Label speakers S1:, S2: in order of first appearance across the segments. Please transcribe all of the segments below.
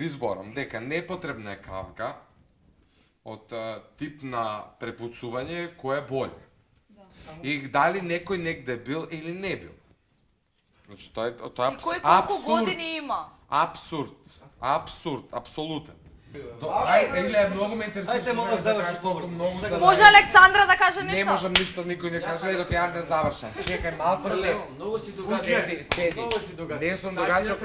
S1: ви зборам дека непотребна е кавга од тип на препуцување кој е боле. И дали некој негде бил или не бил. Значи тоа е
S2: И кој колку години има?
S1: Абсурд, апсолутен. Иле, многу ме интересува.
S3: Ајде, мога да завршиш говор.
S2: Може Александра да каже нешто?
S1: Не можам ништо, никој не каже, док ја не завршам. Чекај, малце се.
S3: Многу си дугачок.
S1: Седи. Не сум дугачок.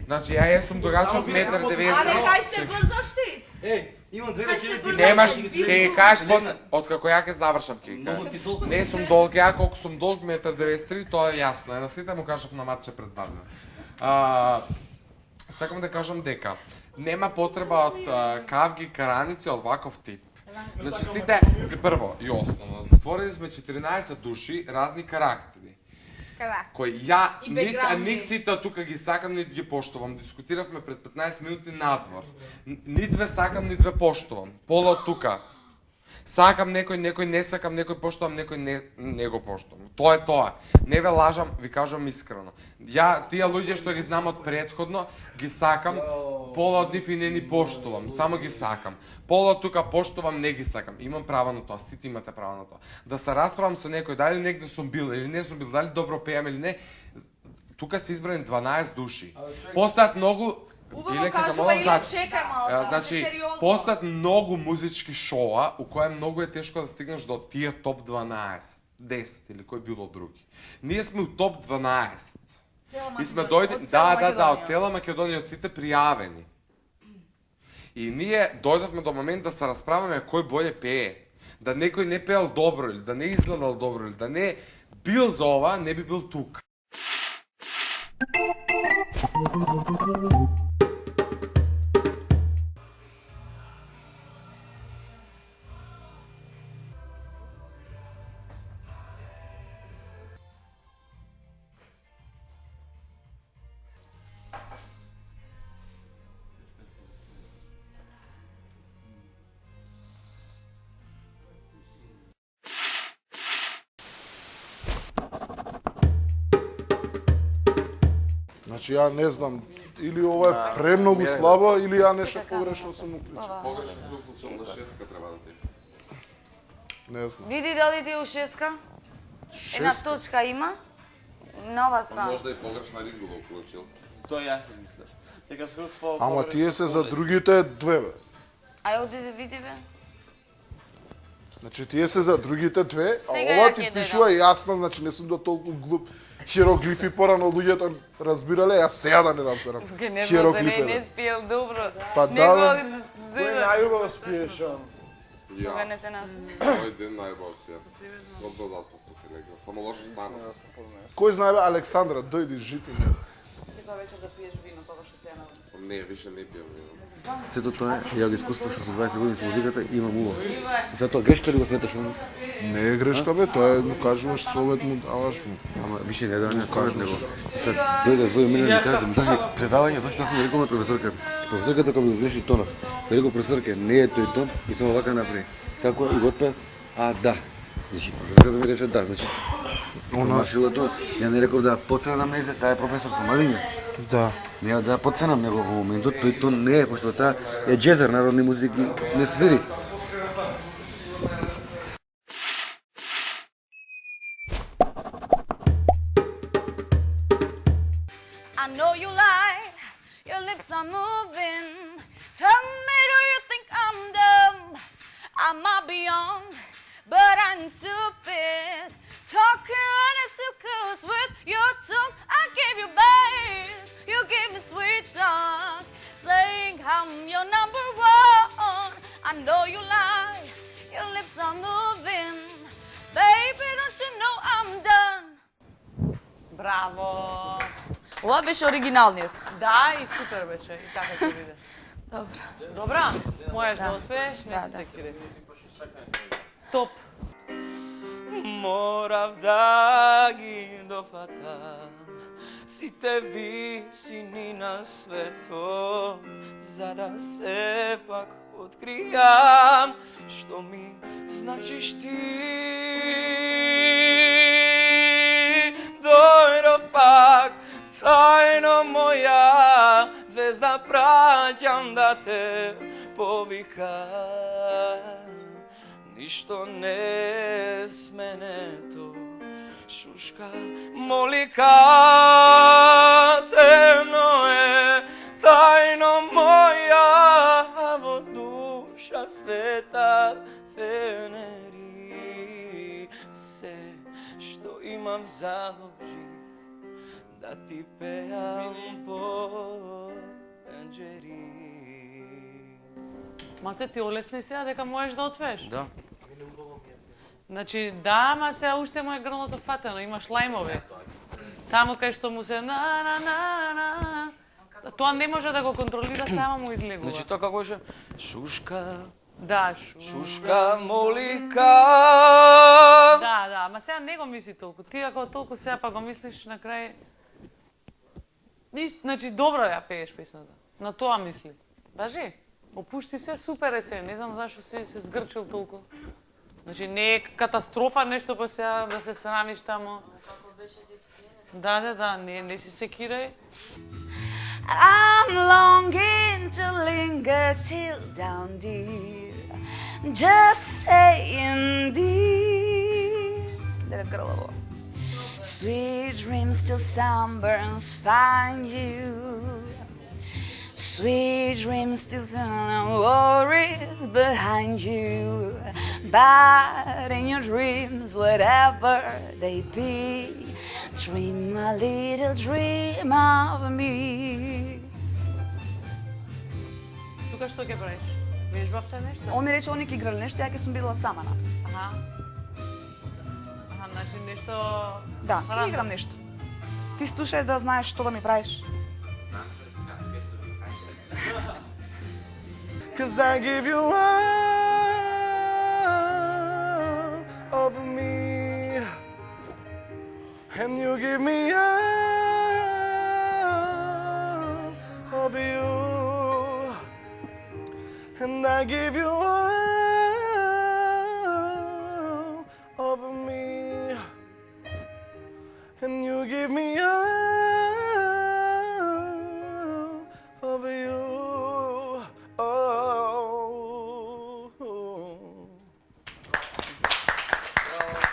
S1: Значи, ја сум дугачок 1,90 м.
S2: Але кај се брзаш ти?
S3: Еј, имам две реченици.
S1: Немаш, ќе кажеш после, откако ја ќе завршам ќе кажеш. Не сум долг, ја колку сум долг 1,93 м, тоа е јасно. Е на сите му кажав на Марче пред 2 дена. Сакам да кажам дека нема потреба од кавги караници од ваков тип. Значи сите, прво и основно, затворени сме 14 души, разни карактери. Кои ја, нит сите тука ги сакам, нит ги поштувам. Дискутиравме пред 15 минути надвор. Нит ве сакам, нит ве поштувам. Поло тука. Сакам некој не сакам, некој поштувам, некој не го поштувам. Тоа е тоа. Не ве лажам, ви кажам искрено. Ја тие луѓе што ги знам од претходно, ги сакам, пола од нив и не ни поштувам, само ги сакам. Пола од тука поштувам, не ги сакам. Имам право на тоа, сите имате право на тоа. Да се расправам со некој, дали негде сум бил или не сум бил, дали добро пеам или не, тука се избрани 12 души. Постојат многу
S2: Убаво кажува или чекај малце,
S1: значи,
S2: сериозно.
S1: постојат многу музички шоа у која многу е тешко да стигнеш до тие топ 12, 10 или кој било други. Ние сме у топ 12. И сме дојде, од цела Македонија, од сите пријавени. И ние дојдовме до момент да се расправаме кој боле пее. Да некој не пеел добро или да не изгледал добро или да не бил за ова, не би бил тук.
S4: Значи ја не знам, или ова е премногу слабо, или ја нешто погрешно сум уклучил.
S1: Погрешно се уклучил на шестка треба да ти.
S4: Не знам.
S2: Види дали ти е у шеска? Една точка има. На оваа страна.
S1: Можда и погрешна рингу го уклучил.
S5: Тоа јас се мислев. Дека скроз по.
S4: Ама тие се за другите две, бе.
S2: Ај оди да види бе.
S4: Значи тие се за другите две, а
S2: Сега
S4: ова
S2: ја
S4: ти
S2: ќе
S4: пишува јасно, значи не сум до толку глуп. Хиероглифи порано луѓето разбирале, јас сега да не разберам.
S2: Хиероглифи не спиел добро.
S4: Па да, бе.
S5: Кој најубаво спиеш он?
S2: Кога не се насмееш.
S1: Тој ден најбав тие. Одно заспав се легнал, само лошо стана.
S4: Кој знае, бе, Александра, дојди жити.
S2: Секоја вечер да пиеш вино, тогаш цена.
S1: Не, више не пијам вино.
S3: Сето тоа е, ја го искуствував што со 20 години со музиката имам убаво. Затоа грешка ли го сметаш он?
S4: Не е грешка, бе, тоа е, му кажуваш совет му, даваш му.
S3: Ама више не да не кажеш него. Сад дојде зој мене и каже ми даде предавање, зашто јас му рекол на професорка. Професорката кога ми го слуши тонот. Рекол професорке, не е тој тон и само вака направи. Како и го отпев? А да. Значи професорката ми рече да, значи. Она шилото, ја не реков да подценам нејзе, таа е професор со младиња.
S4: Да.
S3: Не да подценам него во моментот, тој тон не е, пошто таа е джезер, народни музики не свири.
S2: I know you lie, your lips are moving. Tell me, do you think I'm dumb? I might be young, but I'm stupid. Talking on a circus with your tongue. I give you bass, you give me sweet talk. Saying I'm your number one. I know you lie, your lips are moving. Baby, don't you know I'm done?
S6: Браво!
S2: Ова беше оригиналниот.
S6: Да, и супер беше, и така ќе биде.
S2: Добро.
S6: Добра, можеш да отпееш, не се секири. Топ. Морав да ги дофатам сите висини на светот, за да сепак откријам што ми значиш ти. Дојдов пак, тајно моја звезда
S7: praćam da te povika. Ništo ne smene to šuška molika. Temno je tajno moja, vo duša sveta feneri se, što imam založi da ti pejam po пенџери.
S6: Малце ти олесни сега дека можеш да отпееш.
S7: Да.
S6: Значи, да, ама сега уште му е грлото фатено, имаш лајмови. Таму кај што му се на. Тоа не може да го контролира, само му излегува.
S7: Значи тоа како беше? Шушка,
S6: Да,
S7: шушка молика.
S6: Да, ама сега не го мисли толку. Ти ако толку сега па го мислиш на крај... Значи, добро ја пееш песната. На тоа мисли. Важи? Опушти се, супер е се. Не знам зашо си се згрчил толку. Значи, не е катастрофа нешто па сега да се срамиш таму. Да, не си секирај.
S2: I'm longing to linger till down, dear. Just saying this. Sweet dreams till sunburns find you. Sweet dreams till worries behind you. But in your dreams, whatever they be, dream a little dream of me.
S6: Тука што ќе правиш? Вежбавте нешто?
S8: Он ми рече, они ќе играли нешто, ја ќе сум била сама на.
S6: Аха, значи нешто...
S8: Да, ќе играм нешто. Ти слушај да знаеш што да ми правиш.
S5: Cause I give you all of me, and you give me all of you, and I give you all of me, and you give me all of you.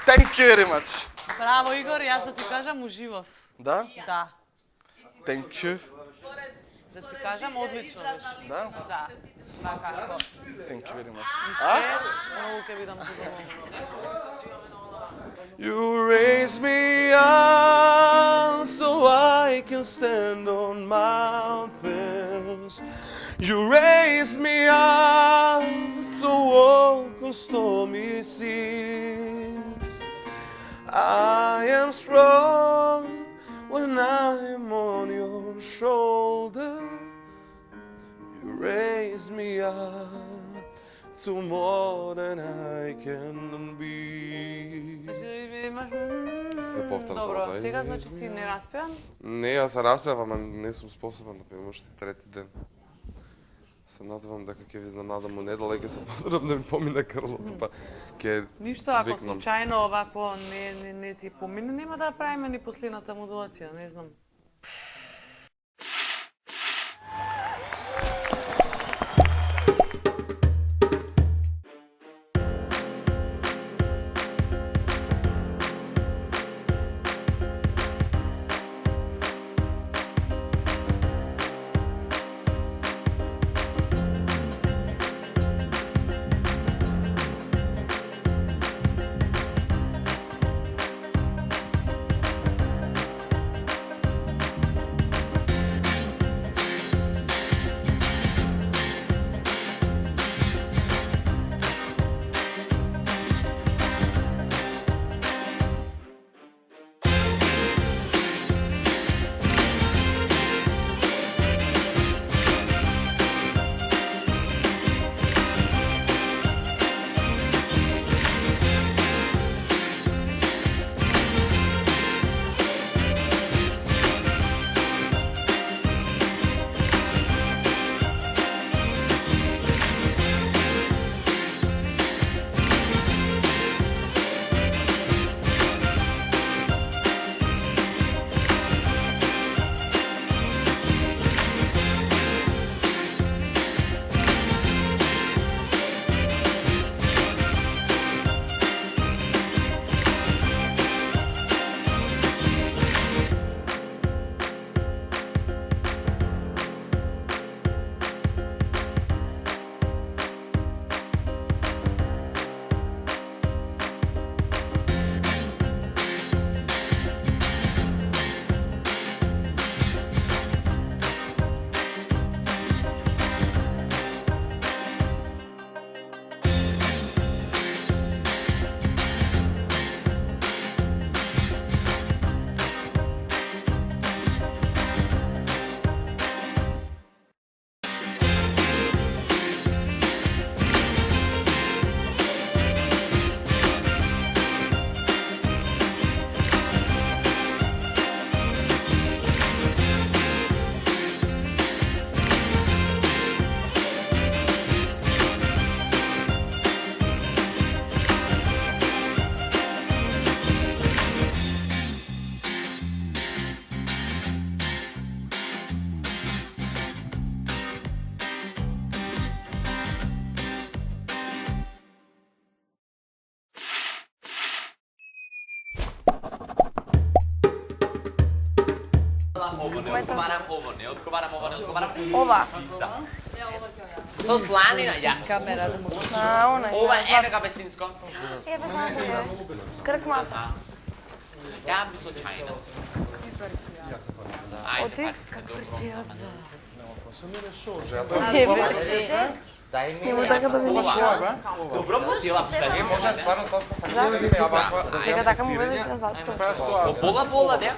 S5: Thank you very much.
S6: Браво, Игор, јас да ти кажам, уживав.
S5: Да?
S6: Да.
S5: Thank you.
S6: Да ти кажам, одлично беше.
S5: Да?
S6: Да. Така, ако
S5: Thank you very much.
S6: успееш, многу ќе бидам задоволна.
S7: You raise me up so I can stand on mountains. You raise me up to walk on stormy seas. I am strong when I am on your shoulder. You raise me up to more than I can be.
S6: Имаш...
S1: Се повтора
S6: Добро,
S1: само
S6: сега значи си не распеан?
S1: Не, јас се распевам, ама не сум способен да пеем уште трети ден. Се надевам дека ќе ви изненадам у недела и ќе се потребно да ми помине крлото, па ќе
S6: Ништо, ако
S1: викнам.
S6: случајно овакво не ти помине, нема да правиме ни последната модулација, не знам.
S9: не одговарам ово, не одговарам ова, не одговарам
S8: Ова.
S9: пица. Со сланина, ја.
S2: Камера.
S9: Ова еве га бесинско.
S2: Еве како е. Кркмата.
S9: Ја би со чајна. Ајде,
S2: Како причиоза.
S9: дај ми.
S8: Нема така да видиш.
S9: Добро мотила, што
S1: Не
S9: е
S1: може стварно сладко сам да видим ја ваква да
S8: Сега
S1: земам
S8: така
S1: со
S8: му видиш
S1: сирење.
S8: назад.
S9: Пола, де.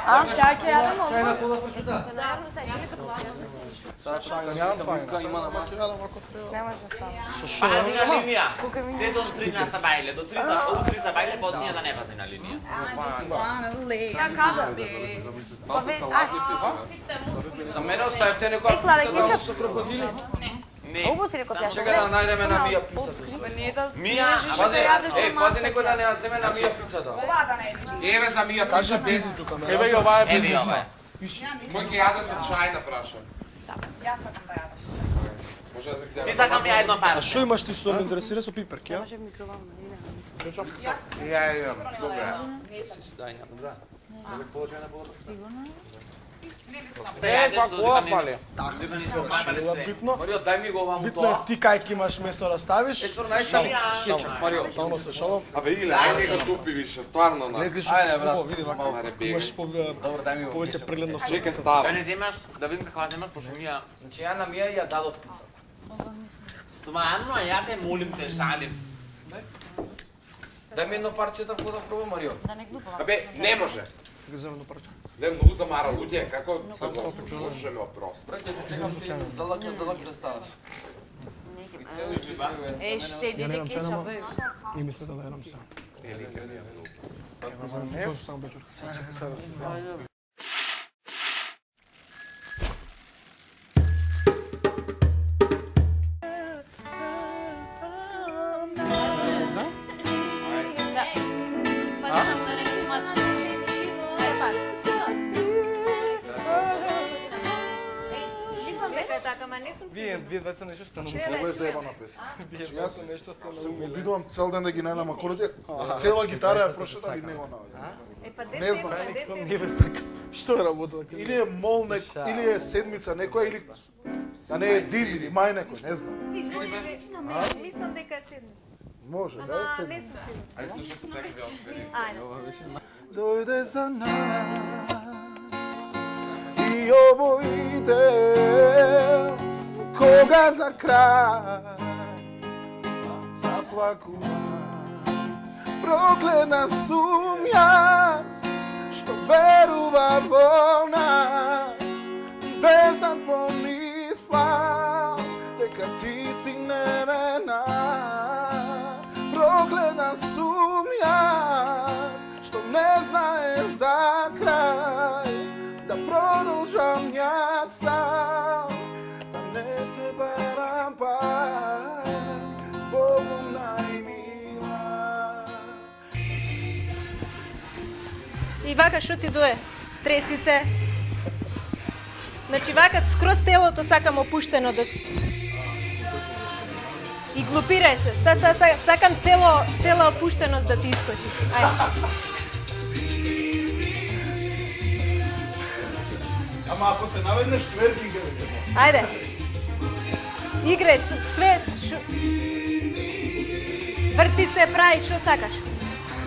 S2: А, сега ќе јадам ова.
S8: Не може да стане.
S9: Пази на линија.
S8: Колку ми
S9: Се до 3 на сабајле, до 3 за ову 3 сабајле почиња да не пази на линија.
S8: Ја кажа.
S7: За мене оставите некоја
S8: Е, Кларе,
S7: пица
S8: ќе
S7: со крокодили.
S9: Не.
S8: Обу си рекол пјаш.
S7: Чека да најдеме на Мија пицата.
S9: Мија,
S7: Пази, пази некој да не ја земе на Мија пицата.
S1: Еве за Мија пица без...
S5: Еве и ова е
S9: еве
S5: без.
S9: ова.
S1: Мој ќе јаде со чајна, прашам.
S8: Јас сакам да јадам.
S1: Може да ми
S9: Ти
S1: земе.
S9: сакам ја едно пар.
S5: А што имаш ти со ме интересира со пиперки, ја?
S1: Ја имам, добре.
S5: Така се решила битно.
S7: Марио, дај ми го оваму
S5: Битно е
S7: тоа.
S5: ти кај ќе имаш место да ставиш.
S7: Ето најшалом. Марио.
S5: Тално се шалом.
S1: Абе, Иле, ајде го тупи више, стварно на.
S5: Гледаш,
S7: Ајде, брат.
S5: види вака.
S1: Маре, бегај.
S5: Имаш
S7: Добро, дај ми го.
S5: повеќе прегледно со.
S1: Чекай, става.
S9: Да не земаш, да видим каква земаш, пошто Мија...
S7: Значи ја на Мија ја дадов пица.
S9: Стварно, ја те молим те, шалим.
S7: Дај ми едно парче да го да пробам, Марио.
S1: Абе, не може.
S5: Ги земам едно парче.
S1: Не, многу замара луѓе, како може ме опрос.
S7: Браќе, чекам ти залак да ставаш.
S2: Е, ще иде кетчап, бе.
S5: И мисля да лерам се. Само бечур. Чекай сега да се земам.
S2: Мислам дека е така, ма не сум сигурна.
S5: Вие двајца нешто сте на
S4: Ова е заебана песна.
S5: Јас нешто сте
S4: Се
S5: на
S4: обидувам цел ден да ги најдам акорди. Цела гитара ја прошетам и не го наоѓам.
S2: Е, па
S4: Не знам.
S5: Не ве сакам. Што е работа така?
S4: Или е мол или е седмица некоја или а не е дин или мај некој, не знам.
S2: Мислам дека е седмица.
S4: Може, да е
S2: Ама
S4: седмица.
S2: не сум сигурна.
S1: Ајде слушай со текст да отвери.
S2: Ајде.
S4: Дојде за нас и овој ден кога за крај заплакувам. Проклена сум јас што верува во нас без да помислам дека ти си невена. Проклена сум јас што не знае за крај да продолжам јас сам да не те барам пак збогом најмила.
S10: И вака што ти дое? Треси се. Значи вака скроз телото сакам опуштено да... И глупирај се. Сакам цела опуштеност да ти искочи. Ајде.
S4: Ама ако се наведнеш тверки ги
S10: Ајде. Играј све врти се, прави што сакаш.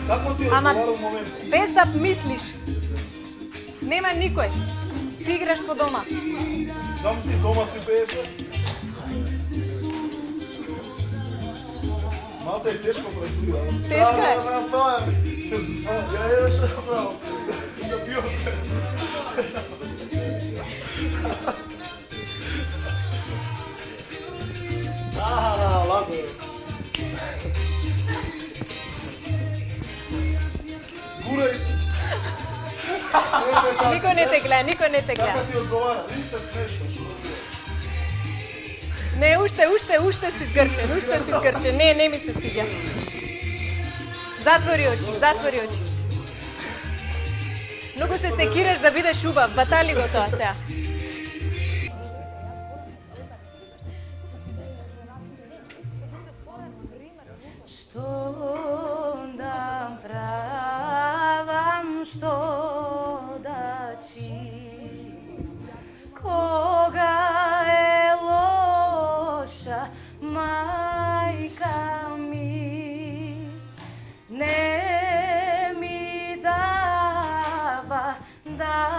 S4: Како ти
S10: Ама
S4: одговара у момент?
S10: без да мислиш. Нема никој. Си играш по дома.
S4: Сам си дома си пееше? Малце е тешко пред тука.
S10: Тешко е.
S4: Да, тоа е. Ја едеш право. Да пијам се. Ладно. Гурај се.
S10: Никој не те гледа, никој не те гледа.
S4: Како ти одговара? Ти се смешкаш.
S10: Не, уште си згрчен, не ми се свиѓа. Затвори очи. Многу се секираш да бидеш убав, батали го тоа сега.
S2: Што да правам, што да чинам?
S11: да